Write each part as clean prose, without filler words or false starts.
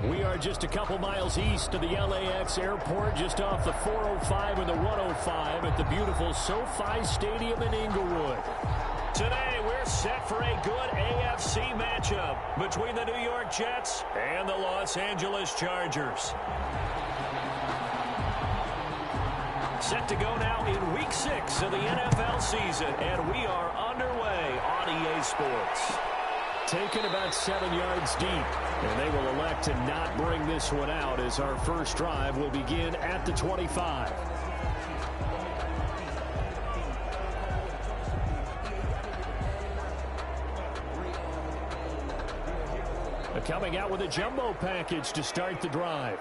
We are just a couple miles east of the LAX airport, just off the 405 and the 105 at the beautiful SoFi Stadium in Inglewood. Today, we're set for a good AFC matchup between the New York Jets and the Los Angeles Chargers. Set to go now in Week 6 of the NFL season, and we are underway on EA Sports. Taken about 7 yards deep, and they will elect to not bring this one out as our first drive will begin at the 25. Coming out with a jumbo package to start the drive.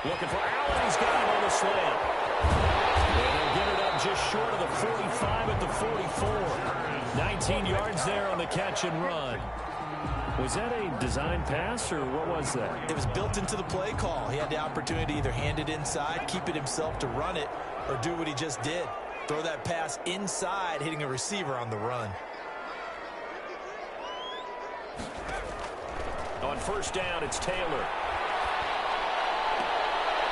Looking for Allen. He's got him on the slant. And they'll get it up just short of the 45 at the 44. 19 yards there on the catch and run. Was that a design pass, or what was that? It was built into the play call. He had the opportunity to either hand it inside, keep it himself to run it, or do what he just did. Throw that pass inside, hitting a receiver on the run. On first down, it's Taylor.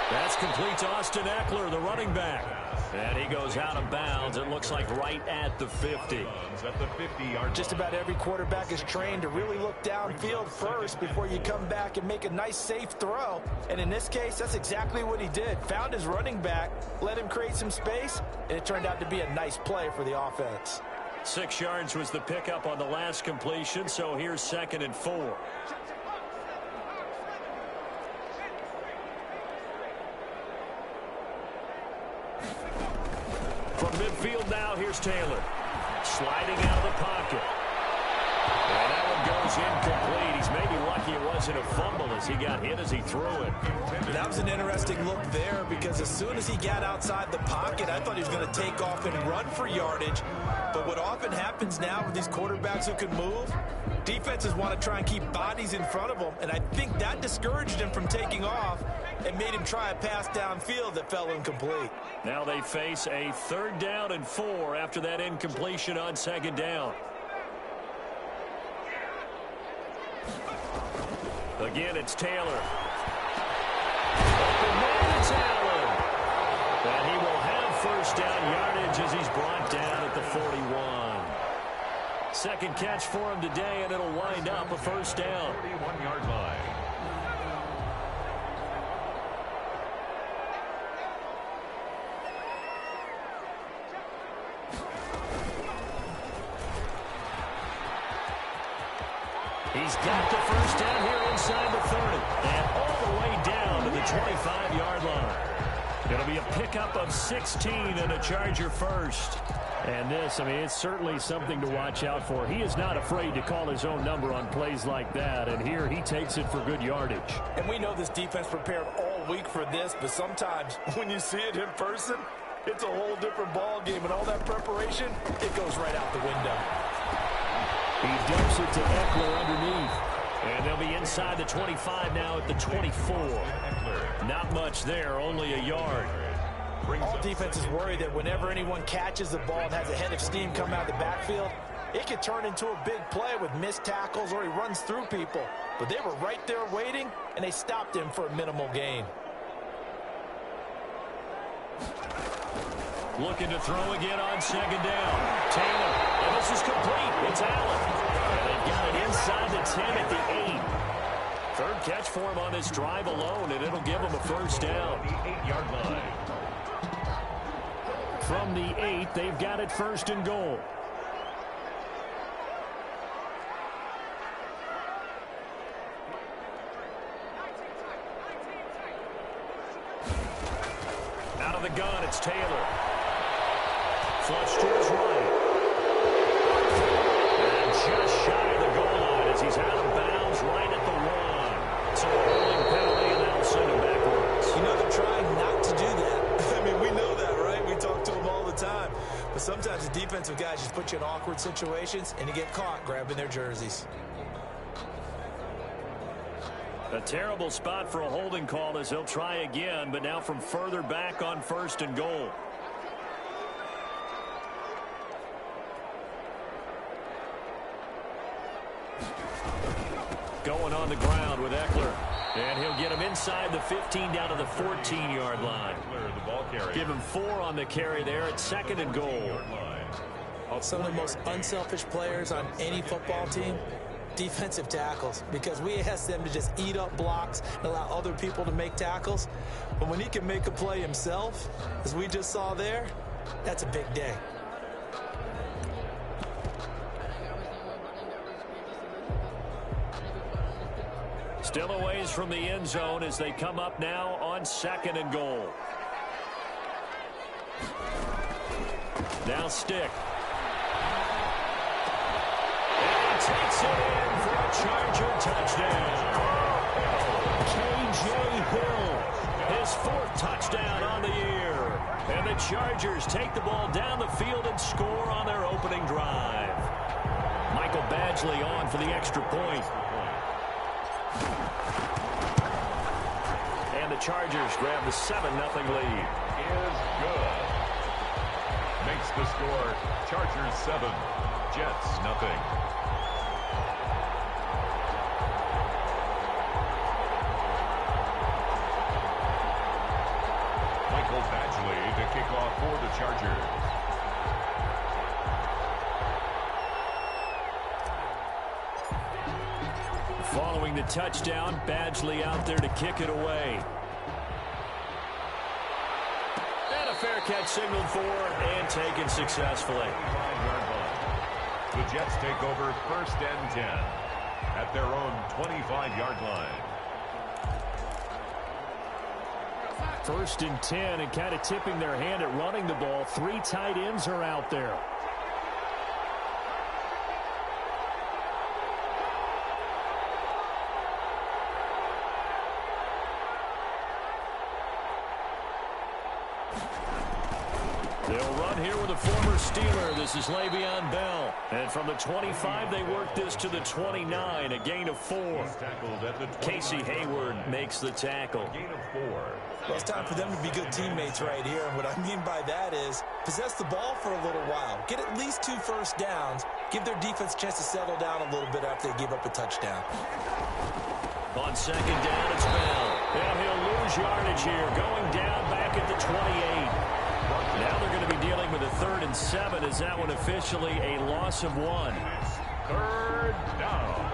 That's complete to Austin Eckler, the running back. And he goes out of bounds, it looks like right at the 50. Just about every quarterback is trained to really look downfield first before you come back and make a nice, safe throw. And in this case, that's exactly what he did. Found his running back, let him create some space, and it turned out to be a nice play for the offense. 6 yards was the pickup on the last completion, so here's 2nd and 4. From midfield now, here's Taylor. Sliding out of the pocket. And that one goes incomplete. He's maybe lucky it wasn't a fumble as he got hit as he threw it. That was an interesting look there because as soon as he got outside the pocket, I thought he was going to take off and run for yardage. But what often happens now with these quarterbacks who can move, defenses want to try and keep bodies in front of them. And I think that discouraged him from taking off and made him try a pass downfield that fell incomplete. Now they face a 3rd down and 4 after that incompletion on 2nd down. Again, it's Taylor. Open man, it's Allen. And he will have first down yardage as he's brought down at the 41. Second catch for him today, and it'll wind up a first down. 41-yard line. He's got the first down here inside the 30. And all the way down to the 25-yard line. It'll be a pickup of 16 and a Charger first. And this, I mean, it's certainly something to watch out for. He is not afraid to call his own number on plays like that. And here he takes it for good yardage. And we know this defense prepared all week for this, but sometimes when you see it in person, it's a whole different ball game. And all that preparation, it goes right out the window. He dumps it to Eckler underneath. And they'll be inside the 25 now at the 24. Not much there, only a yard. All defenses worry that whenever anyone catches the ball and has a head of steam come out of the backfield, it could turn into a big play with missed tackles or he runs through people. But they were right there waiting, and they stopped him for a minimal gain. Looking to throw again on 2nd down. Taylor, and this is complete. It's Allen. And they've got it inside the 10 at the 8. 3rd catch for him on this drive alone, and it'll give him a first down. The 8-yard line. From the 8, they've got it 1st and goal. Out of the gun, it's Taylor. Flush to his right. And just shy of the goal line as he's out of bounds right at the 1. So a holding penalty, and that'll send him backwards. You know they're trying not to do that. I mean, we know that, right? We talk to them all the time. But sometimes the defensive guys just put you in awkward situations, and you get caught grabbing their jerseys. A terrible spot for a holding call as he'll try again, but now from further back on 1st and goal. Going on the ground with Eckler. And he'll get him inside the 15 down to the 14-yard line. The ball carrier. Give him 4 on the carry there at 2nd and goal. Some of the most unselfish players on any football team, defensive tackles, because we ask them to just eat up blocks and allow other people to make tackles. But when he can make a play himself, as we just saw there, that's a big day. Still a ways from the end zone as they come up now on 2nd and goal. Now Stick. And he takes it in for a Charger touchdown. K.J. Hill, his 4th touchdown on the year. And the Chargers take the ball down the field and score on their opening drive. Michael Badgley on for the extra point. And the Chargers grab the 7-0 lead. Is good. Makes the score Chargers 7, Jets nothing. Michael Badgley to kick off for the Chargers. Following the touchdown, Badgley out there to kick it away. And a fair catch signaled for and taken successfully. The Jets take over 1st and 10 at their own 25-yard line. 1st and 10 and kind of tipping their hand at running the ball. 3 tight ends are out there. They'll run here with a former Steeler. This is Le'Veon Bell. And from the 25, they work this to the 29, a gain of 4. Casey Hayward makes the tackle. Gain of 4. Well, it's time for them to be good teammates right here. And what I mean by that is possess the ball for a little while. Get at least 2 first downs. Give their defense a chance to settle down a little bit after they give up a touchdown. On 2nd down, it's Bell. And he'll lose yardage here. Going down back at the 28. Now they're going to be dealing with a 3rd and 7. Is that one officially a loss of 1? 3rd down.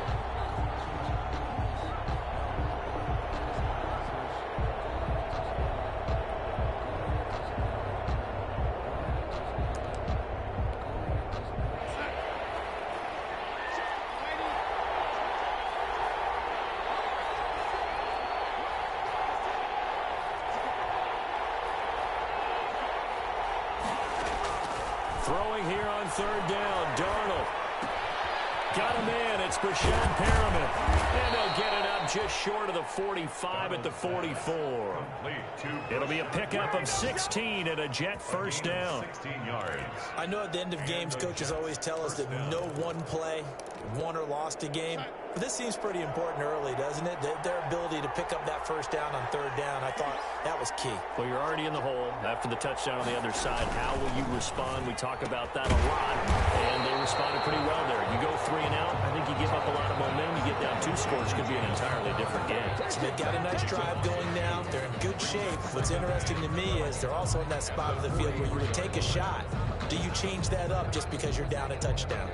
Throwing here on 3rd down, Darnold. Got him in. It's Brashad Perriman. And they'll get it up just short of the 45 at the 44. It'll be a pickup of 16 and a Jet 1st down. 16 yards. I know at the end of games, coaches always tell us that no one play won or lost a game. But this seems pretty important early, doesn't it? Their ability to pick up that 1st down on 3rd down, I thought that was key. Well, you're already in the hole after the touchdown on the other side. How will you respond? We talk about that a lot, and they responded pretty well there. You go 3 and out, I think you give up a lot of momentum. You get down 2 scores, could be an entirely different game. So they've got a nice drive going now. They're in good shape. What's interesting to me is they're also in that spot of the field where you would take a shot. Do you change that up just because you're down a touchdown?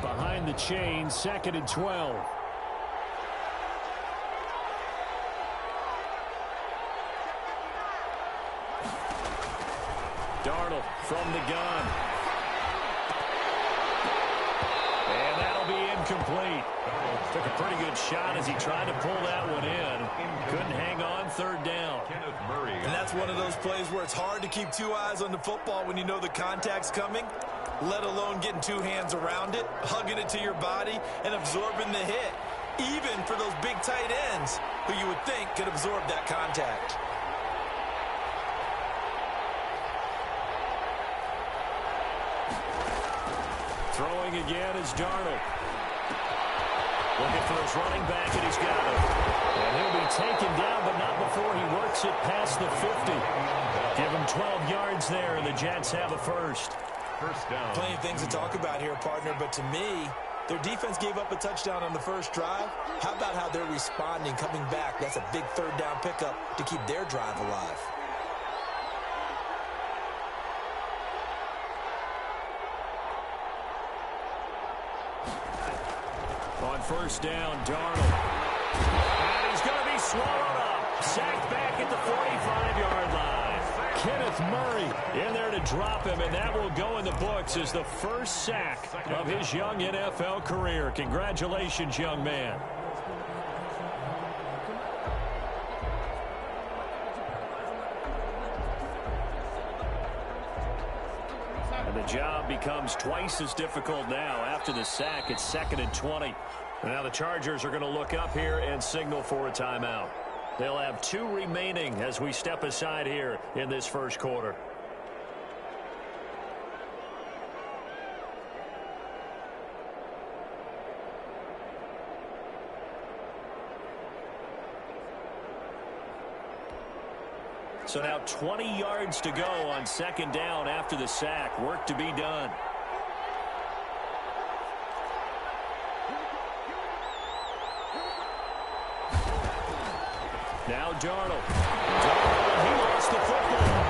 Behind the chain, 2nd and 12. Darnold from the gun. And that'll be incomplete. Took a pretty good shot as he tried to pull that one in. Couldn't hang on, 3rd down. And that's one of those plays where it's hard to keep 2 eyes on the football when you know the contact's coming, let alone getting 2 hands around it, hugging it to your body, and absorbing the hit. Even for those big tight ends who you would think could absorb that contact. Throwing again is Darnold. Looking for his running back, and he's got it. And he'll be taken down, but not before he works it past the 50. Give him 12 yards there, and the Jets have a 1st. 1st down. Plenty of things to talk about here, partner, but to me, Their defense gave up a touchdown on the first drive. How about how they're responding, coming back? That's a big third down pickup to keep their drive alive. On first down, Darnold. And he's going to be swallowed up. Sacked back at the 45-yard line. Kenneth Murray in there to drop him, and that will go in the books as the first sack of his young NFL career. Congratulations, young man. And the job becomes twice as difficult now after the sack. It's 2nd and 20. Now the Chargers are going to look up here and signal for a timeout. They'll have 2 remaining as we step aside here in this first quarter. So now 20 yards to go on 2nd down after the sack. Work to be done. Now Darnold. He lost the football.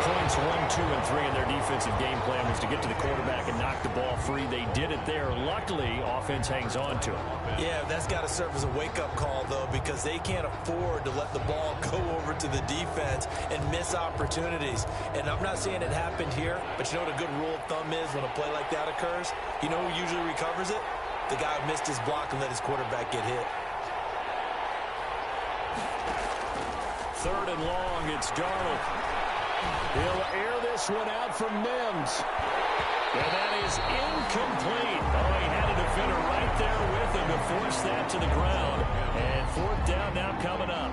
Points 1, 2, and 3 in their defensive game plan was to get to the quarterback and knock the ball free. They did it there. Luckily, offense hangs on to it. Yeah, that's got to serve as a wake-up call, though, because they can't afford to let the ball go over to the defense and miss opportunities. And I'm not saying it happened here, but you know what a good rule of thumb is when a play like that occurs? You know who usually recovers it? The guy who missed his block and let his quarterback get hit. 3rd and long, it's Darnold. He'll air this one out from Mims. And that is incomplete. Oh, he had a defender right there with him to force that to the ground. And 4th down now coming up.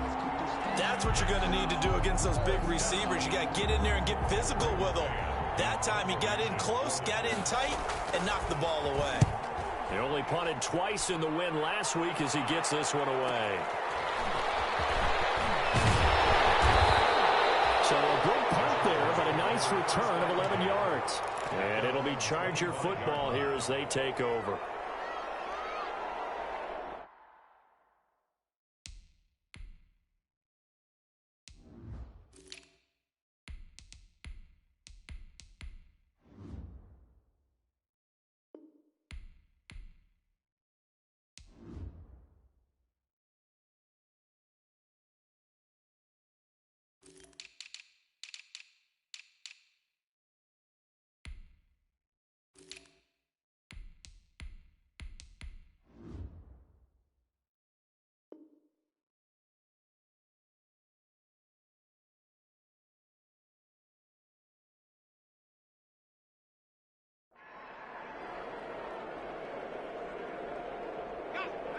That's what you're going to need to do against those big receivers. You got to get in there and get physical with them. That time he got in close, got in tight, and knocked the ball away. He only punted twice in the win last week as he gets this one away. So a good punt there, but a nice return of 11 yards. And it'll be Charger football here as they take over.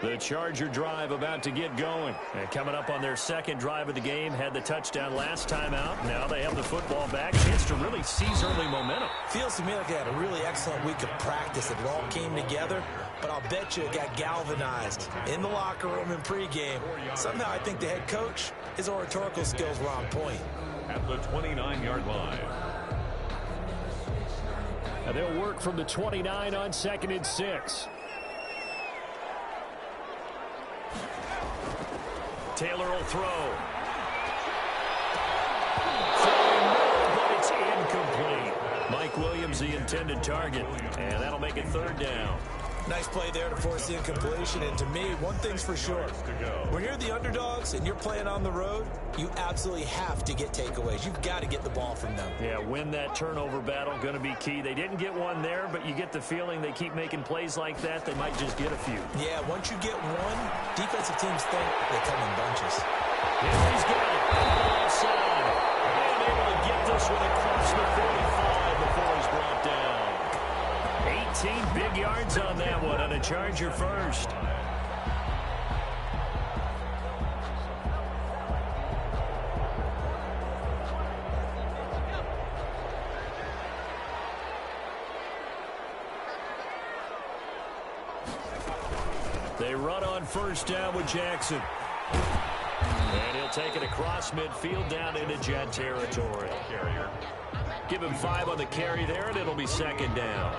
The Charger drive about to get going. And coming up on their 2nd drive of the game, had the touchdown last time out. Now they have the football back. Chance to really seize early momentum. Feels to me like they had a really excellent week of practice. It all came together, but I'll bet you it got galvanized in the locker room in pregame. Somehow I think the head coach, his oratorical skills were on point. At the 29-yard line. And they'll work from the 29 on 2nd and 6. Taylor will throw. But it's incomplete. Mike Williams, the intended target, and that'll make it 3rd down. Nice play there to force the incompletion, and to me, one thing's for sure. When you're the underdogs and you're playing on the road, you absolutely have to get takeaways. You've got to get the ball from them. Yeah, win that turnover battle, going to be key. They didn't get one there, but you get the feeling they keep making plays like that, they might just get a few. Yeah, once you get one, defensive teams think they come in bunches. Here he's got it. Outside. And able to get this one across the 45 before he's brought down. 18 big yards on that one, and a Charger first. They run on first down with Jackson. And he'll take it across midfield down into Jet territory. Give him 5 on the carry there, and it'll be second down.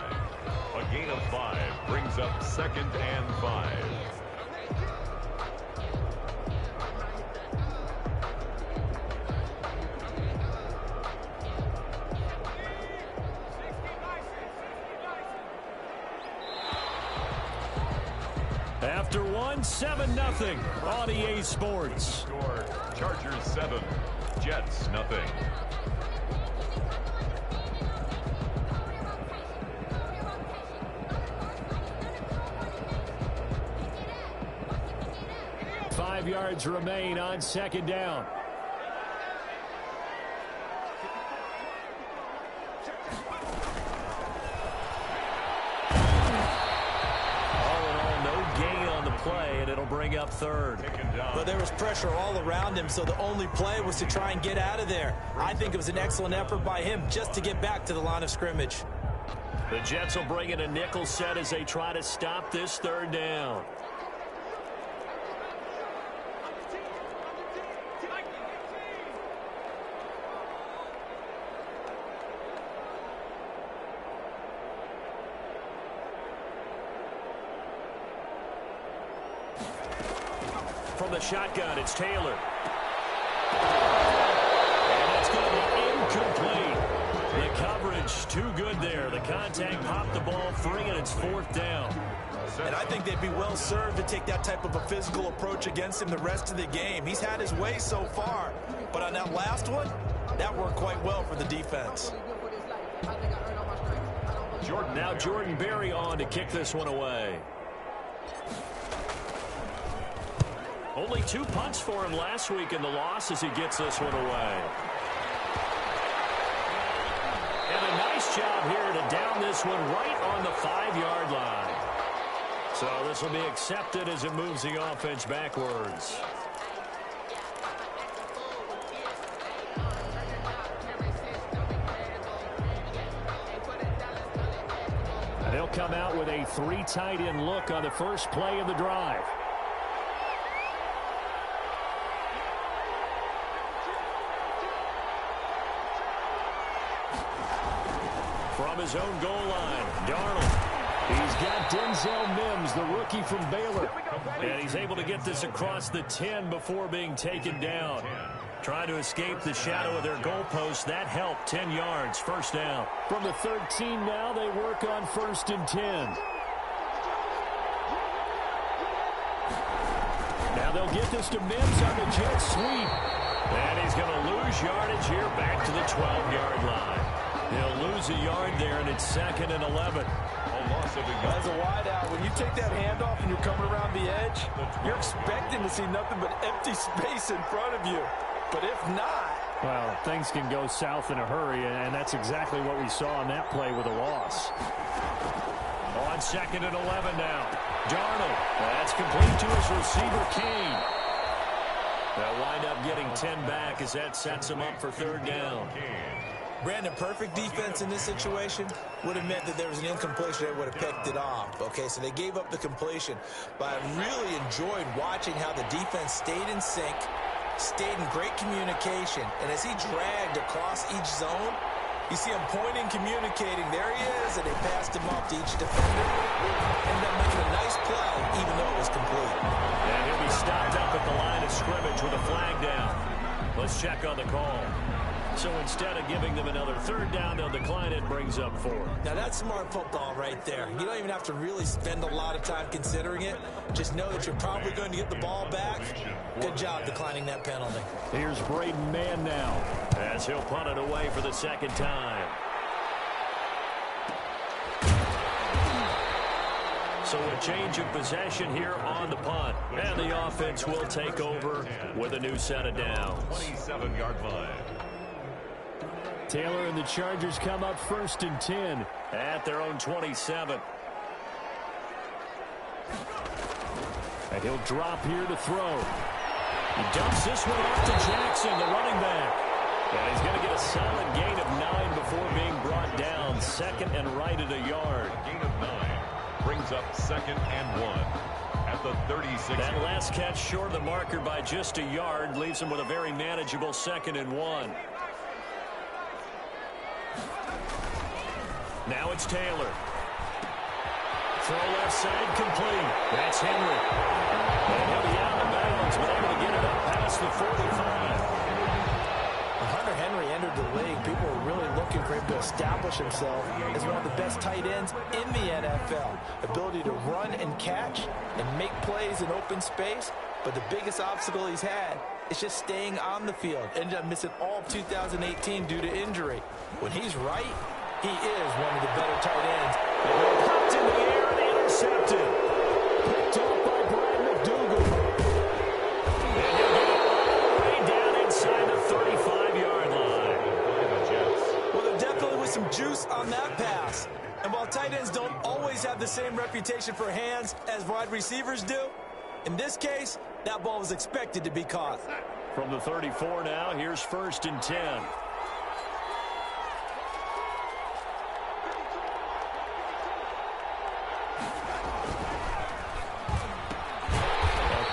A gain of 5 brings up 2nd and 5. After 7-0 on EA Sports. Score, Chargers 7, Jets nothing. Five yards remain on second down. Play, and it'll bring up third. But there was pressure all around him, so the only play was to try and get out of there. I think it was an excellent effort by him just to get back to the line of scrimmage. The Jets will bring in a nickel set as they try to stop this third down. From the shotgun, it's Taylor. And that's going to be incomplete. The coverage too good there. The contact popped the ball free, and it's 4th down. And I think they'd be well served to take that type of a physical approach against him the rest of the game. He's had his way so far. But on that last one, that worked quite well for the defense. Now Jordan Berry on to kick this one away. Only 2 punts for him last week in the loss as he gets this one away. And a nice job here to down this one right on the 5-yard line. So this will be accepted as it moves the offense backwards. And they'll come out with a 3 tight end look on the first play of the drive. From his own goal line, Darnold. He's got Denzel Mims, the rookie from Baylor. And he's able to get this across the 10 before being taken down. Trying to escape the shadow of their goalpost. That helped. 10 yards, first down. From the 13 now, they work on 1st and 10. Now they'll get this to Mims on the jet sweep. And he's going to lose yardage here back to the 12-yard line. He'll lose a yard there, and it's 2nd and 11. As a wideout, when you take that handoff and you're coming around the edge, you're expecting to see nothing but empty space in front of you. But if not... Well, things can go south in a hurry, and that's exactly what we saw on that play with a loss. On 2nd and 11 now. Darnold. That's complete to his receiver, Kane. They'll wind up getting 10 back as that sets him up for 3rd down. Brandon, perfect defense in this situation would have meant that there was an incompletion that would have picked it off. Okay, so they gave up the completion. But I really enjoyed watching how the defense stayed in sync, stayed in great communication. And as he dragged across each zone, you see him pointing, communicating. There he is, and they passed him off to each defender. Ended up making a nice play, even though it was complete. And he'll be stopped up at the line of scrimmage with a flag down. Let's check on the call. So instead of giving them another 3rd down, they'll decline it, brings up 4. Now that's smart football right there. You don't even have to really spend a lot of time considering it. Just know that you're probably going to get the ball back. Good job declining that penalty. Here's Braden Mann now as he'll punt it away for the 2nd time. So a change of possession here on the punt. And the offense will take over with a new set of downs. 27-yard line. Taylor and the Chargers come up 1st and 10 at their own 27. And he'll drop here to throw. He dumps this one off to Jackson, the running back. And he's going to get a solid gain of 9 before being brought down. 2nd and right at a yard. A gain of 9 brings up 2nd and 1. at the 36. That last catch short of the marker by just a yard leaves him with a very manageable 2nd and 1. Now it's Taylor. Throw left side complete. That's Henry. And he'll be out of bounds, but able to get it up past the 45. When Hunter Henry entered the league, people were really looking for him to establish himself as one of the best tight ends in the NFL. Ability to run and catch and make plays in open space. But the biggest obstacle he's had is just staying on the field. Ended up missing all of 2018 due to injury. When he's right, he is one of the better tight ends. Popped in the air and intercepted. Picked off by Brian McDougal. And he'll get it all the way down inside the 35-yard line. Well, there definitely was some juice on that pass. And while tight ends don't always have the same reputation for hands as wide receivers do, in this case, that ball was expected to be caught. From the 34 now, here's 1st and 10.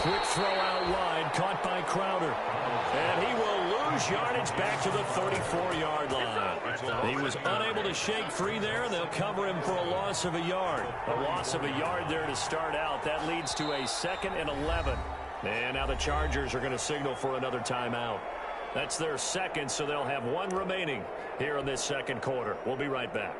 Quick throw out wide, caught by Crowder. And he will lose yardage back to the 34-yard line. He was unable to shake free there, and they'll cover him for a loss of a yard. A loss of a yard there to start out. That leads to a 2nd and 11. And now the Chargers are going to signal for another timeout. That's their 2nd, so they'll have 1 remaining here in this 2nd quarter. We'll be right back.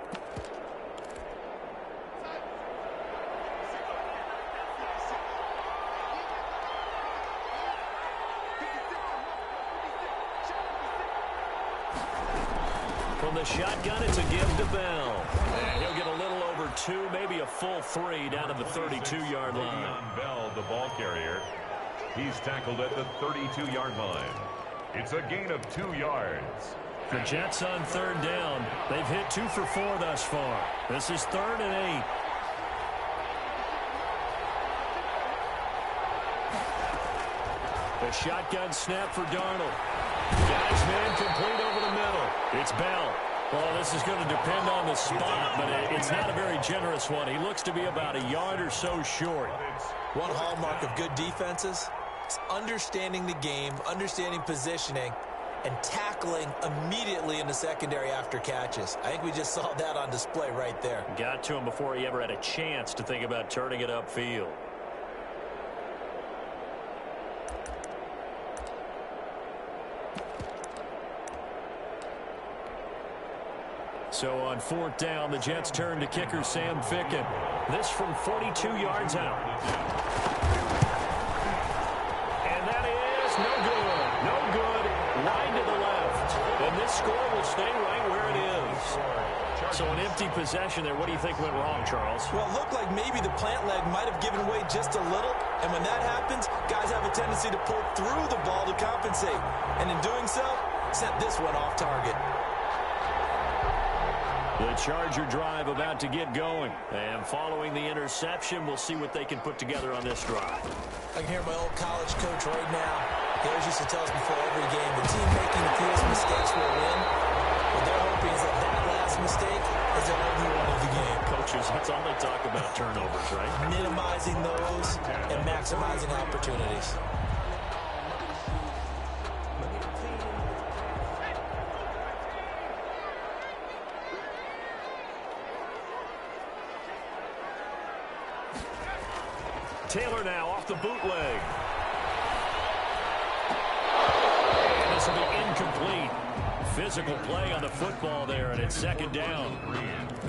From the shotgun, it's a give to Bell. And he'll get a little over 2, maybe a full 3 down to the 32-yard line. Bell, the ball carrier. He's tackled at the 32-yard line. It's a gain of 2 yards. The Jets on 3rd down. They've hit 2 for 4 thus far. This is 3rd and 8. The shotgun snap for Darnold. Guys, man, complete over the middle. It's Bell. Well, this is going to depend on the spot, but it's not a very generous one. He looks to be about a yard or so short. One hallmark of good defenses is understanding the game, understanding positioning, and tackling immediately in the secondary after catches. I think we just saw that on display right there. Got to him before he ever had a chance to think about turning it upfield. So on 4th down, the Jets turn to kicker Sam Ficken. This from 42 yards out. And that is no good. No good. Wide to the left. And this score will stay right where it is. So an empty possession there. What do you think went wrong, Charles? Well, it looked like maybe the plant leg might have given way just a little. And when that happens, guys have a tendency to pull through the ball to compensate. And in doing so, sent this one off target. The Charger drive about to get going. And following the interception, we'll see what they can put together on this drive. I can hear my old college coach right now. He always used to tell us before every game, the team making the fewest mistakes will win. What they're hoping is that last mistake is their only one of the game. Coaches, that's all they talk about, turnovers, right? Minimizing those and maximizing opportunities. Taylor now off the bootleg. And this will be incomplete. Physical play on the football there, and it's 2nd down.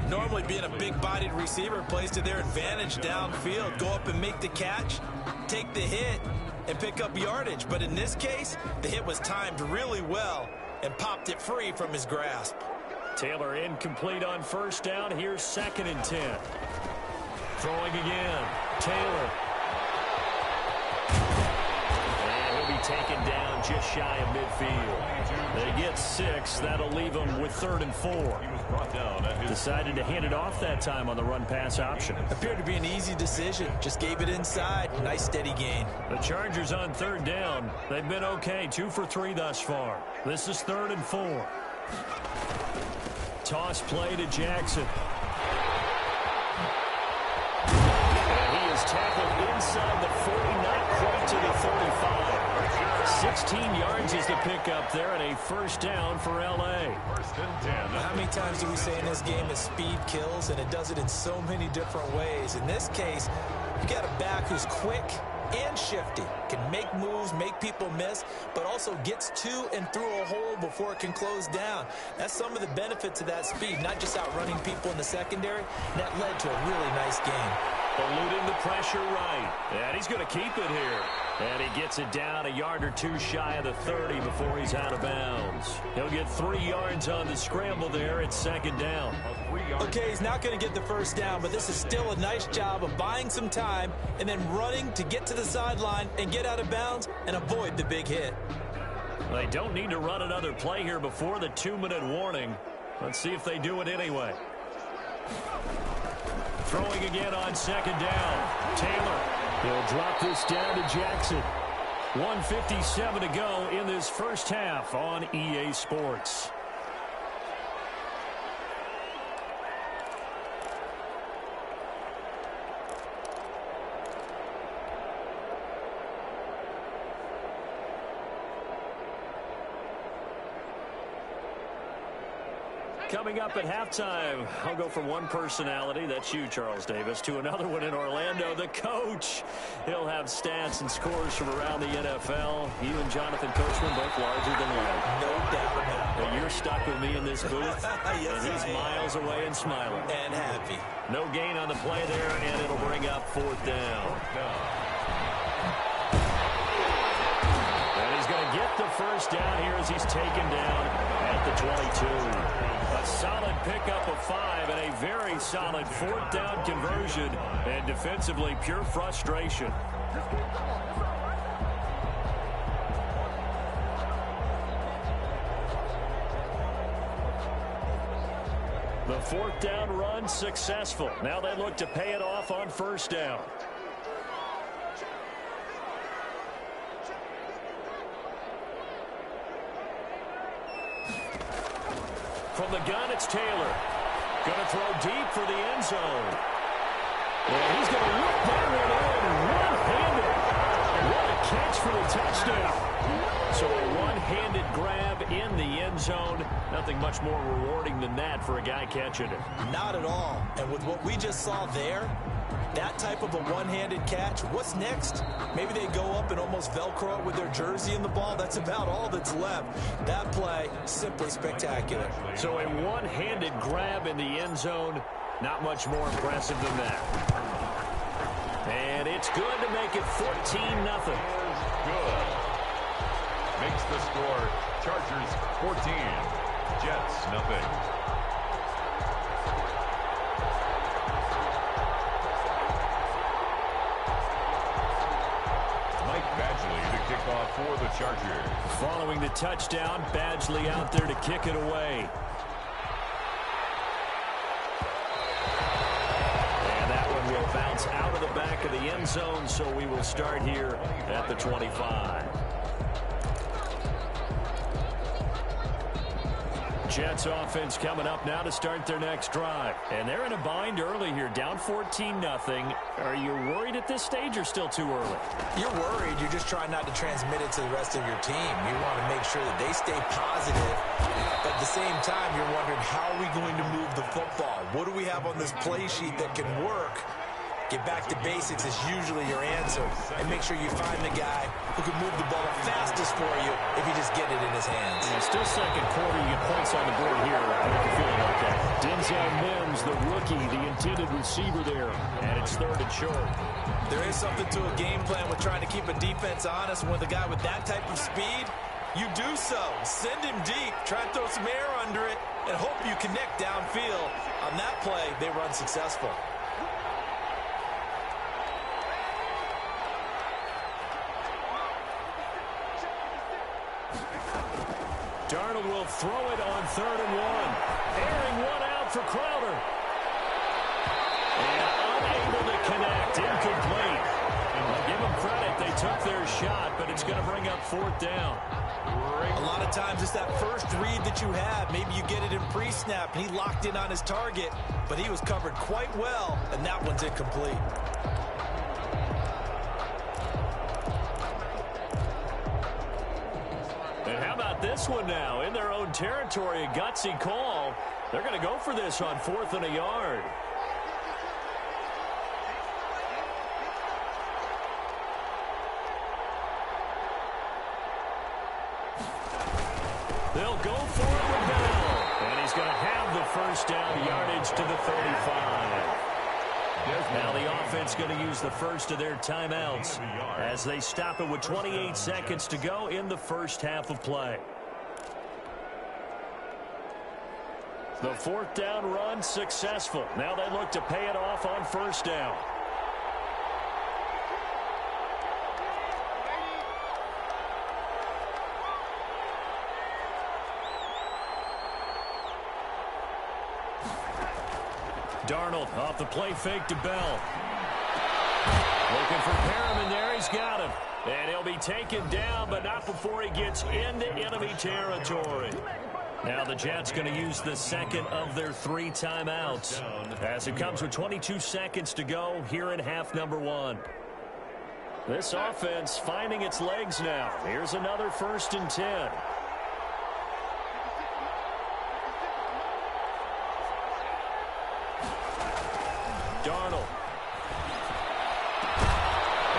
Normally being a big-bodied receiver plays to their advantage downfield. Go up and make the catch, take the hit, and pick up yardage. But in this case, the hit was timed really well and popped it free from his grasp. Taylor incomplete on 1st down. Here's 2nd and 10. Throwing again. Taylor. Taken down just shy of midfield. They get 6. That'll leave them with 3rd and 4. Decided to hand it off that time on the run-pass option. Appeared to be an easy decision. Just gave it inside. Nice steady gain. The Chargers on 3rd down. They've been okay. 2 for 3 thus far. This is 3rd and 4. Toss play to Jackson. And he is is tackled inside the 40, not quite to the 35. 16 yards is the pickup there, and a first down for L.A. First and 10. How many times do we say in this game that speed kills, and it does it in so many different ways? In this case, you got a back who's quick and shifty, can make moves, make people miss, but also gets to and through a hole before it can close down. That's some of the benefits of that speed, not just outrunning people in the secondary. That led to a really nice game. Eluding the pressure right. And he's going to keep it here. And he gets it down a yard or two shy of the 30 before he's out of bounds. He'll get 3 yards on the scramble there. It's second down. Okay, he's not going to get the first down, but this is still a nice job of buying some time and then running to get to the sideline and get out of bounds and avoid the big hit. They don't need to run another play here before the 2-minute warning. Let's see if they do it anyway. Throwing again on second down. Taylor. He'll drop this down to Jackson. 1:57 to go in this first half on EA Sports. Coming up at halftime, I'll go from one personality, that's you, Charles Davis, to another one in Orlando, the coach. He'll have stats and scores from around the NFL. You and Jonathan Coachman both larger than life. No doubt about it. But you're stuck with me in this booth, Yes, and he's miles away and smiling. And happy. No gain on the play there, and it'll bring up fourth down. And he's going to get the first down here as he's taken down at the 22. A solid pickup of 5 and a very solid fourth down conversion, and defensively pure frustration. The fourth down run successful. Now they look to pay it off on first down. From the gun, it's Taylor. Going to throw deep for the end zone. And he's going to look that one in one-handed. What a catch for the touchdown. So a one-handed grab in the end zone. Nothing much more rewarding than that for a guy catching it. Not at all. And with what we just saw there, that type of a one-handed catch, what's next? Maybe they go up and almost Velcro it with their jersey in the ball. That's about all that's left. That play, simply spectacular. So a one-handed grab in the end zone, not much more impressive than that. And it's good to make it 14-0. Good. Makes the score Chargers 14, Jets nothing. Kickoff for the Chargers. Following the touchdown, Badgley out there to kick it away. And that one will bounce out of the back of the end zone, so we will start here at the 25. Jets offense coming up now to start their next drive. And they're in a bind early here, down 14-0. Are you worried at this stage or still too early? You're worried. You're just trying not to transmit it to the rest of your team. You want to make sure that they stay positive. But at the same time, you're wondering, how are we going to move the football? What do we have on this play sheet that can work? Get back to basics is usually your answer. And make sure you find the guy who can move the ball fastest for you if you just get it in his hands. Yeah, still second quarter. You get points on the board here. I think you're feeling okay. Denzel Mims, the rookie, the intended receiver there. And it's third and short. There is something to a game plan with trying to keep a defense honest. With a guy with that type of speed, you do so. Send him deep. Try and throw some air under it and hope you connect downfield. On that play, they run successful. Darnold will throw it on 3rd and 1. Airing one out for Crowder. And unable to connect. Incomplete. I'll give them credit. They took their shot, but it's going to bring up fourth down. A lot of times it's that first read that you have. Maybe you get it in pre-snap, and he locked in on his target, but he was covered quite well, and that one's incomplete. got this one now in their own territory. A gutsy call. They're going to go for this on 4th and a yard. They'll go for it with Bell. And he's going to have the first down, yardage to the 35. Now the offense going to use the first of their timeouts as they stop it with 28 seconds to go in the first half of play. The 4th down run successful. Now they look to pay it off on 1st down. Darnold off the play fake to Bell. Looking for Perriman there. He's got him. And he'll be taken down, but not before he gets into enemy territory. Now the Jets going to use the second of their 3 timeouts as it comes with 22 seconds to go here in half number 1. This offense finding its legs now. Here's another 1st and 10. Darnold.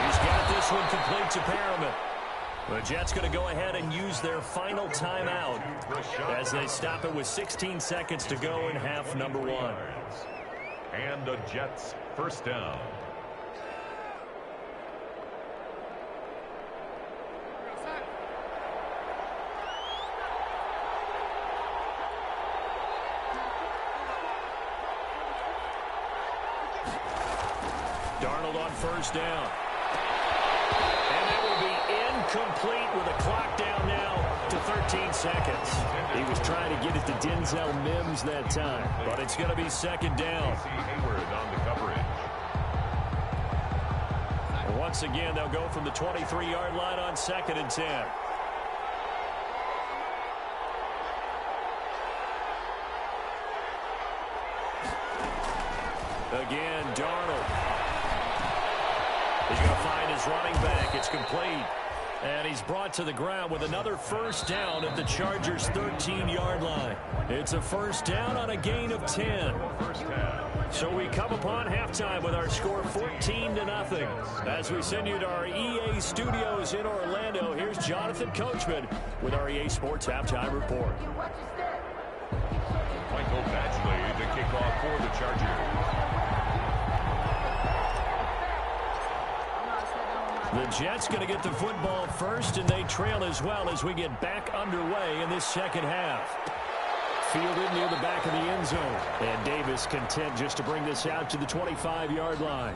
He's got this one complete to Perriman. The Jets going to go ahead and use their final timeout as they stop it with 16 seconds to go in half number 1. And the Jets first down. Darnold on 1st down. And that will be incomplete with a clock down now to 13 seconds. He was trying to get it to Denzel Mims that time, but it's going to be 2nd down. Hayward on the coverage. Once again, they'll go from the 23-yard line on 2nd and 10. Again, Darnold. He's going to find his running back. It's complete. And he's brought to the ground with another 1st down at the Chargers' 13-yard line. It's a 1st down on a gain of 10. So we come upon halftime with our score 14-0. As we send you to our EA studios in Orlando, here's Jonathan Coachman with our EA Sports Halftime Report. Michael Badgley to kick off for the Chargers. The Jets going to get the football first, and they trail as well as we get back underway in this second half. Fielded near the back of the end zone. And Davis content just to bring this out to the 25-yard line.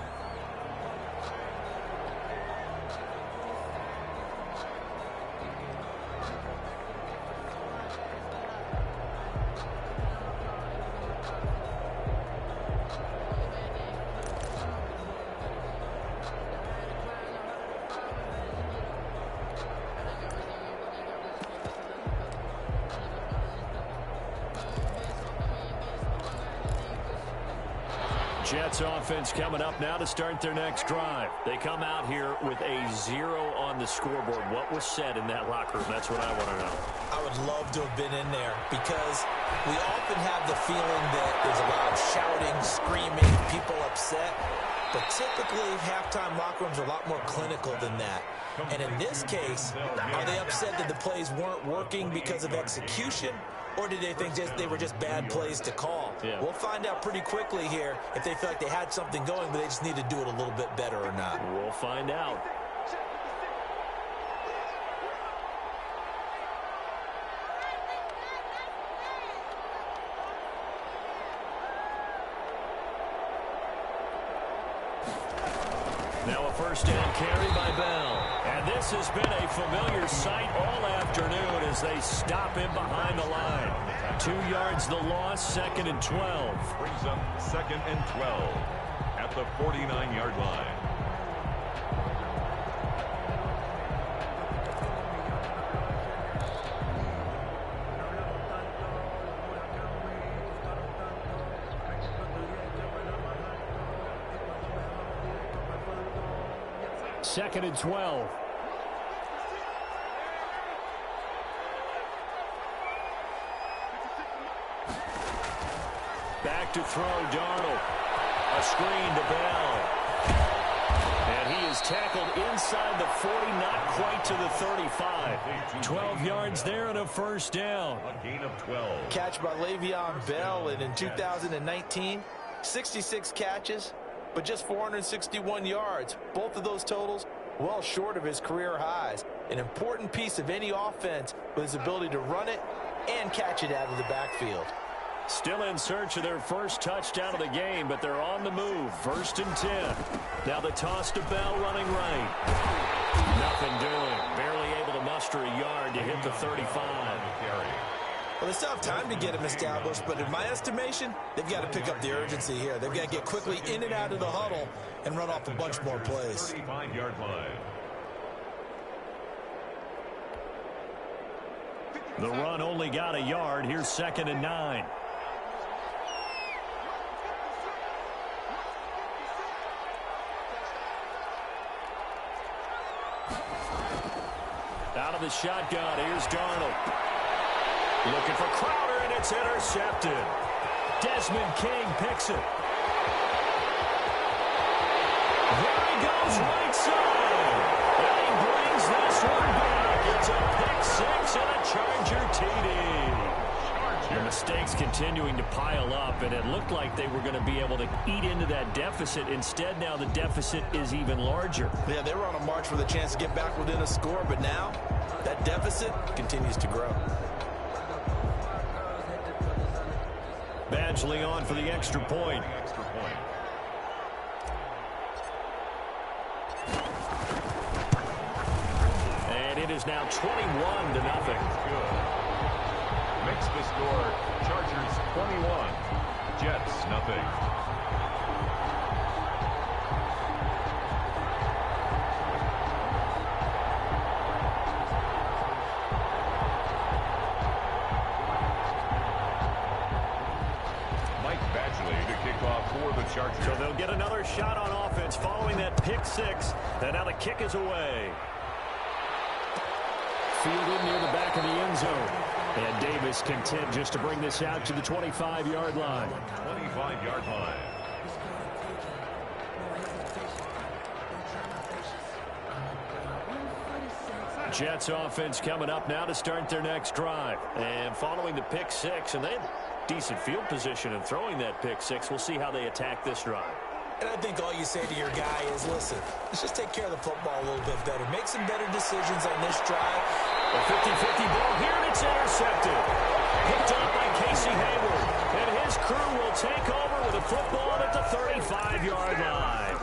Jets offense coming up now to start their next drive. They come out here with a 0 on the scoreboard. What was said in that locker room? That's what I want to know. I would love to have been in there because we often have the feeling that there's a lot of shouting, screaming, people upset. But typically, halftime locker rooms are a lot more clinical than that. And in this case, are they upset that the plays weren't working because of execution? Or did they think they were just bad plays to call? Yeah. We'll find out pretty quickly here if they feel like they had something going, but they just need to do it a little bit better or not. We'll find out. Now a 1st down carry by Bell. And this has been a familiar sight all afternoon as they stop him behind the line. 2 yards the loss, 2nd and 12. Brings up 2nd and 12 at the 49-yard line. Second and 12. Back to throw, Darnold. A screen to Bell. And he is tackled inside the 40, not quite to the 35. 12 yards there and a first down. A gain of 12. Catch by Le'Veon Bell, and in 2019, 66 catches, but just 461 yards. Both of those totals well short of his career highs. An important piece of any offense with his ability to run it and catch it out of the backfield. Still in search of their first touchdown of the game, but they're on the move. 1st and 10. Now the toss to Bell running right. Nothing doing. Barely able to muster a yard to hit the 35. Well, they still have time to get him established, but in my estimation, they've got to pick up the urgency here. They've got to get quickly in and out of the huddle and run off a bunch more plays. 35-yard line. The run only got a yard. Here's 2nd and 9. Out of the shotgun, here's Darnold. Looking for Crowder, and it's intercepted. Desmond King picks it. There he goes, right side. And he brings this one back. It's a pick six and a Charger TD. The mistakes continuing to pile up, and it looked like they were going to be able to eat into that deficit. Instead, now the deficit is even larger. Yeah, they were on a march for the chance to get back within a score, but now that deficit continues to grow. Badgley on for the extra point. And it is now 21-0. Makes the score Chargers 21, Jets nothing. Mike Badgley to kick off for the Chargers. So they'll get another shot on offense following that pick six. And now the kick is away. Fielded near the back of the end zone. And Davis content just to bring this out to the 25-yard line. 25-yard line. Jets offense coming up now to start their next drive. And following the pick six, and they had decent field position in throwing that pick six. We'll see how they attack this drive. And I think all you say to your guy is, listen, let's just take care of the football a little bit better. Make some better decisions on this drive. A 50-50 ball here, and it's intercepted. Picked up by Casey Hayward. And his crew will take over with a football at the 35-yard line.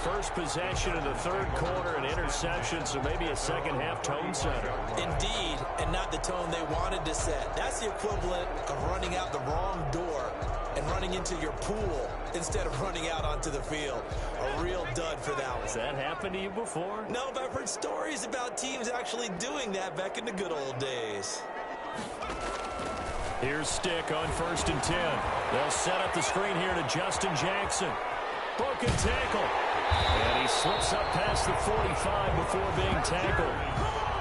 First possession of the third quarter, an interception, so maybe a second-half tone setter. Indeed, and not the tone they wanted to set. That's the equivalent of running out the wrong door and running into your pool instead of running out onto the field. A real dud for that one. Has that happened to you before? No, but I've heard stories about teams actually doing that back in the good old days. Here's Stick on 1st and 10. They'll set up the screen here to Justin Jackson. Broken tackle. And he slips up past the 45 before being tackled.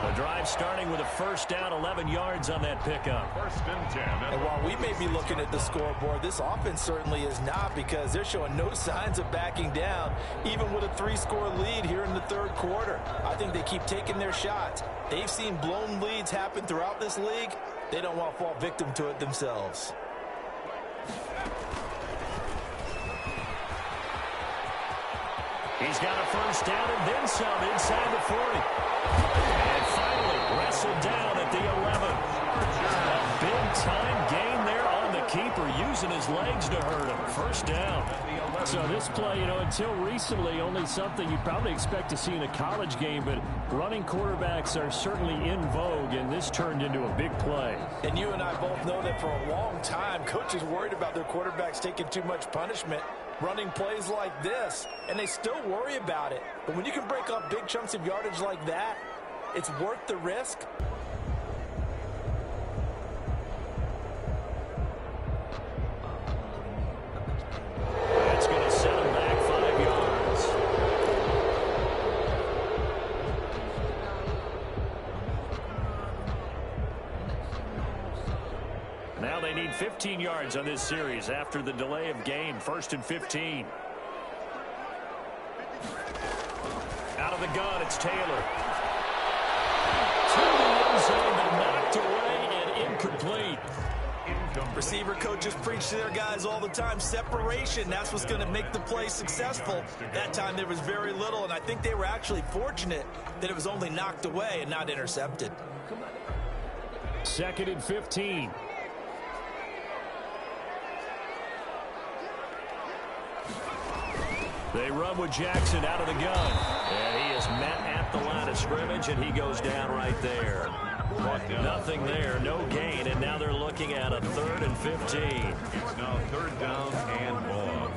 The drive starting with a first down, 11 yards on that pickup. 1st and 10. And while we may be looking at the scoreboard, this offense certainly is not, because they're showing no signs of backing down, even with a 3-score lead here in the third quarter. I think they keep taking their shots. They've seen blown leads happen throughout this league. They don't want to fall victim to it themselves. He's got a first down and then some inside the 40. And finally wrestled down at the 11. A big-time gain there on the keeper, using his legs to hurt him. First down. So this play, until recently, only something you probably expect to see in a college game, but running quarterbacks are certainly in vogue, and this turned into a big play. And you and I both know that for a long time, coaches worried about their quarterbacks taking too much punishment running plays like this, and they still worry about it. But when you can break up big chunks of yardage like that, it's worth the risk. That's going to set him back 5 yards. Now they they need 15 yards on this series after the delay of game. 1st and 15. Out of the gun, it's Taylor. To the end zone, but knocked away and incomplete. Receiver coaches preach to their guys all the time. Separation, that's what's going to make the play successful. That time there was very little, and I think they were actually fortunate that it was only knocked away and not intercepted. 2nd and 15. They run with Jackson out of the gun. And he is met at the line of scrimmage, and he goes down right there. Nothing there, no gain, and now they're looking at a 3rd and 15. It's now 3rd down and long.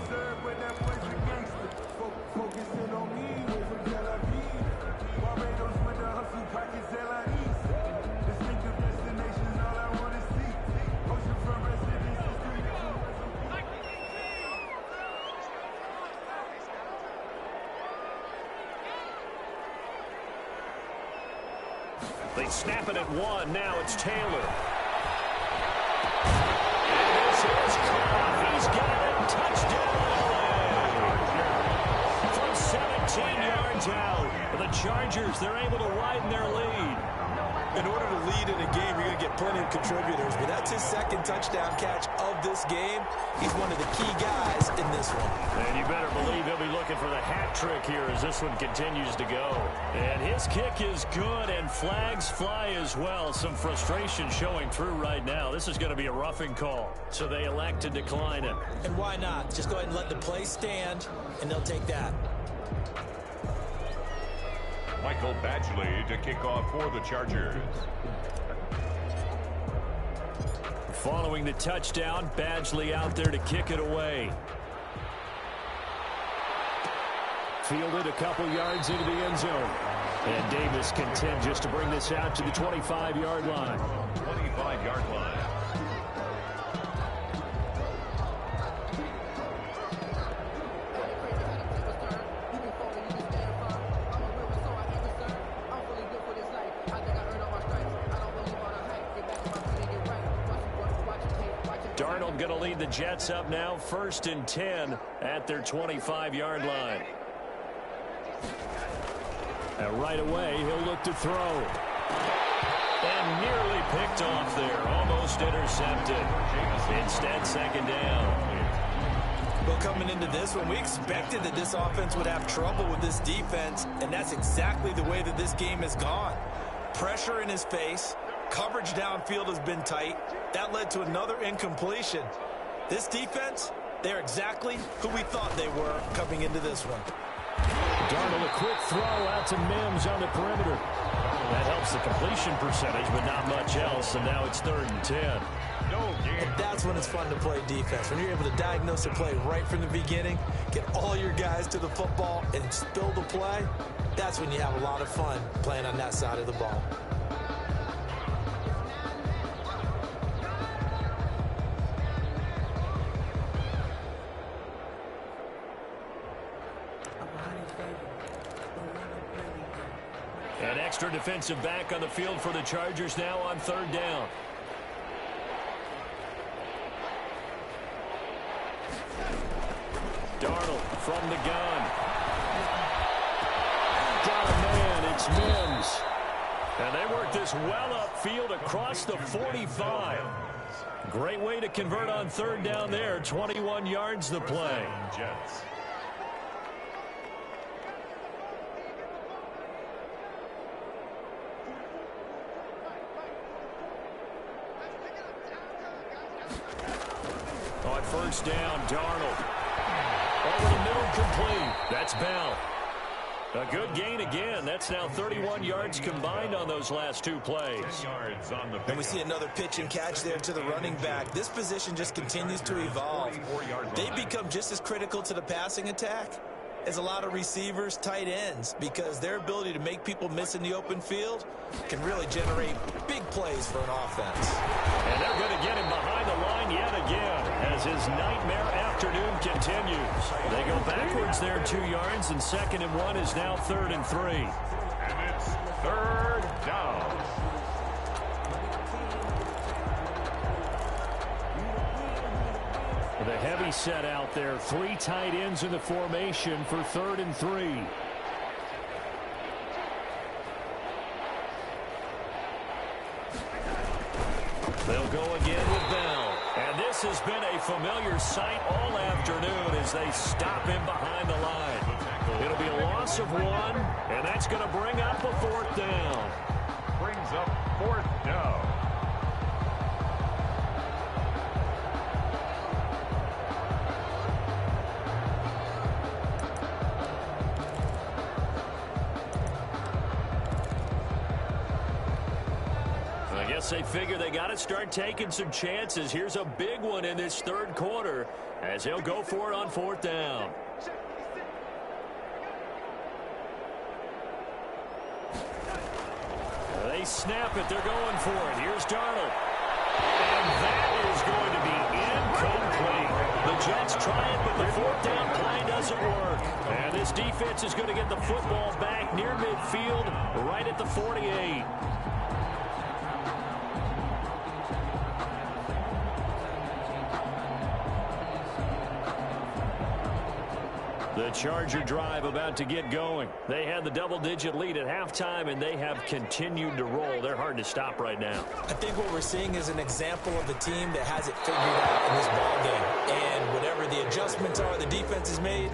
They snap it at 1. Now it's Taylor. And this is caught. He's got it. Touchdown. From 17 yards out. The Chargers, they're able to widen their lead. In order to lead in a game, you're going to get plenty of contributors, but that's his 2nd touchdown catch of this game. He's one of the key guys in this one. And you better believe he'll be looking for the hat trick here as this one continues to go. And his kick is good, and flags fly as well. Some frustration showing through right now. This is going to be a roughing call, so they elect to decline it. And why not? Just go ahead and let the play stand, and they'll take that. Michael Badgley to kick off for the Chargers. Following the touchdown, Badgley out there to kick it away. Fielded a couple yards into the end zone. And Davis content just to bring this out to the 25-yard line. 25-yard line. Darnold going to lead the Jets up now, 1st and 10 at their 25-yard line. And right away, he'll look to throw. And nearly picked off there, almost intercepted. Instead, 2nd down. Well, coming into this one, we expected that this offense would have trouble with this defense, and that's exactly the way that this game has gone. Pressure in his face. Coverage downfield has been tight. That led to another incompletion. This defense, they're exactly who we thought they were coming into this one. Darnold, a quick throw out to Mims on the perimeter. That helps the completion percentage, but not much else, and now it's 3rd and 10. And that's when it's fun to play defense. When you're able to diagnose a play right from the beginning, get all your guys to the football, and spill the play, that's when you have a lot of fun playing on that side of the ball. An extra defensive back on the field for the Chargers now on 3rd down. Darnold from the gun. Got a man, it's Mims. And they work this well upfield across the 45. Great way to convert on 3rd down there. 21 yards the play. Jets. On 1st down, Darnold. Over the middle, complete. That's Bell. A good gain again. That's now 31 yards combined on those last 2 plays. 10 yards on the And we see another pitch and catch there to the running back. This position just continues to evolve. They become just as critical to the passing attack as a lot of receivers, tight ends, because their ability to make people miss in the open field can really generate big plays for an offense. And they're going to get him behind the line yet again as his nightmare afternoon continues. They go backwards there 2 yards, and 2nd and 1 is now 3rd and 3. And it's 3rd down. three set out there. Three tight ends in the formation for 3rd and 3. They'll go again with Bell. And this has been a familiar sight all afternoon as they stop him behind the line. It'll be a loss of 1, and that's going to bring up a 4th down. Brings up 4th down. I guess they figure they got to start taking some chances. Here's a big one in this 3rd quarter as he'll go for it on 4th down. They snap it. They're going for it. Here's Darnold. And that is going to be incomplete. The Jets try it, but the 4th down play doesn't work. And this defense is going to get the football back near midfield, right at the 48. The Charger drive about to get going. They had the double-digit lead at halftime, and they have continued to roll. They're hard to stop right now. I think what we're seeing is an example of a team that has it figured out in this ballgame. And whatever the adjustments are the defense has made,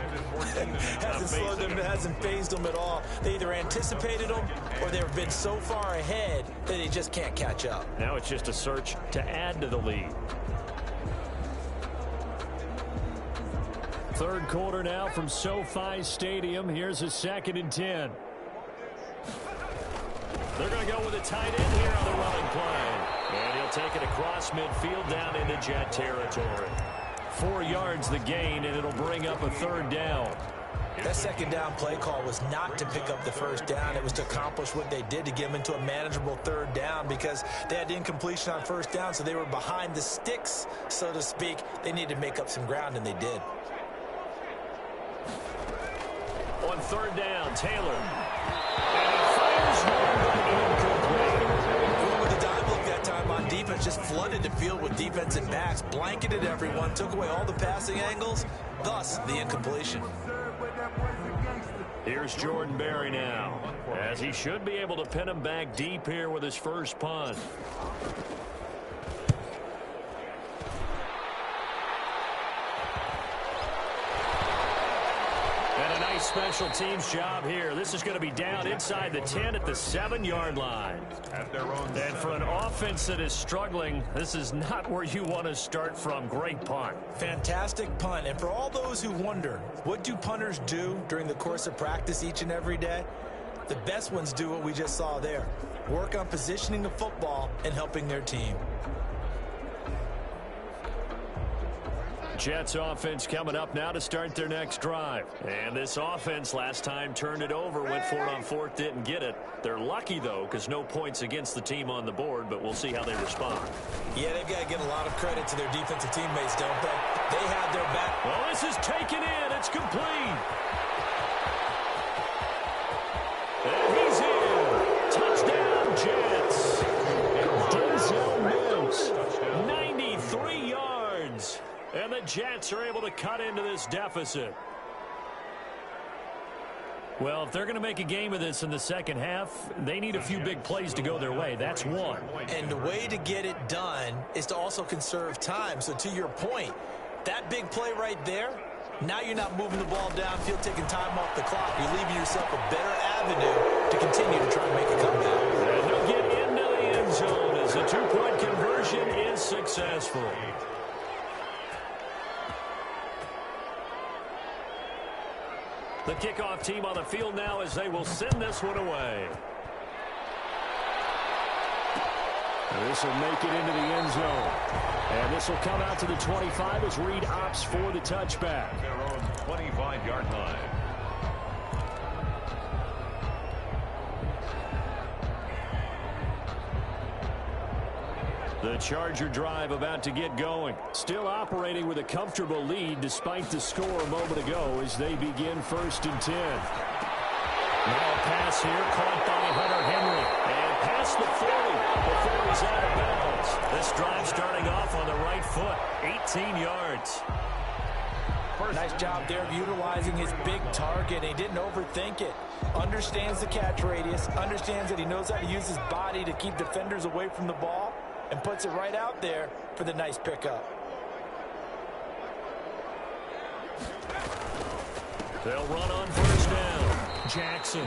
hasn't slowed them, hasn't phased them at all. They either anticipated them or they've been so far ahead that they just can't catch up. Now it's just a search to add to the lead. 3rd quarter now from SoFi Stadium. Here's a 2nd and 10. They're going to go with a tight end here on the running play. And he'll take it across midfield down into Jet territory. 4 yards the gain, and it'll bring up a 3rd down. That 2nd down play call was not to pick up the 1st down. It was to accomplish what they did to get them into a manageable 3rd down because they had incompletion on 1st down, so they were behind the sticks, so to speak. They needed to make up some ground, and they did. On 3rd down, Taylor. And he fires one, incomplete. With the dive look that time on defense, just flooded the field with defensive backs, blanketed everyone, took away all the passing angles, thus the incompletion. Here's Jordan Berry now, as he should be able to pin him back deep here with his first punt. Special teams job here. This is going to be down inside the 10 at the 7-yard line. At their own and for an offense that is struggling, this is not where you want to start from. Great punt. Fantastic punt. And for all those who wonder, what do punters do during the course of practice each and every day? The best ones do what we just saw there. Work on positioning the football and helping their team. Jets offense coming up now to start their next drive. And this offense last time turned it over, went for it on 4th, didn't get it. They're lucky, though, because no points against the team on the board, but we'll see how they respond. Yeah, they've got to give a lot of credit to their defensive teammates, don't they? They have their back. Well, this is taken in. It's complete. And he's in. Touchdown, Jets. Denzel Mims, 93 yards. And the Jets are able to cut into this deficit. Well, if they're going to make a game of this in the second half, they need a few big plays to go their way. That's one. And the way to get it done is to also conserve time. So to your point, that big play right there, now you're not moving the ball downfield, taking time off the clock. You're leaving yourself a better avenue to continue to try and make a comeback. And they'll get into the end zone as the two-point conversion is successful. The kickoff team on the field now as they will send this one away. This will make it into the end zone. And this will come out to the 25 as Reed opts for the touchback. Their own 25-yard line. The Charger drive about to get going. Still operating with a comfortable lead despite the score a moment ago as they begin 1st and 10. Now a pass here caught by Hunter Henry. And past the 40 before he's out of bounds. This drive starting off on the right foot. 18 yards. Nice job there of utilizing his big target. He didn't overthink it. Understands the catch radius, understands that he knows how to use his body to keep defenders away from the ball, and puts it right out there for the nice pickup. They'll run on first down. Jackson.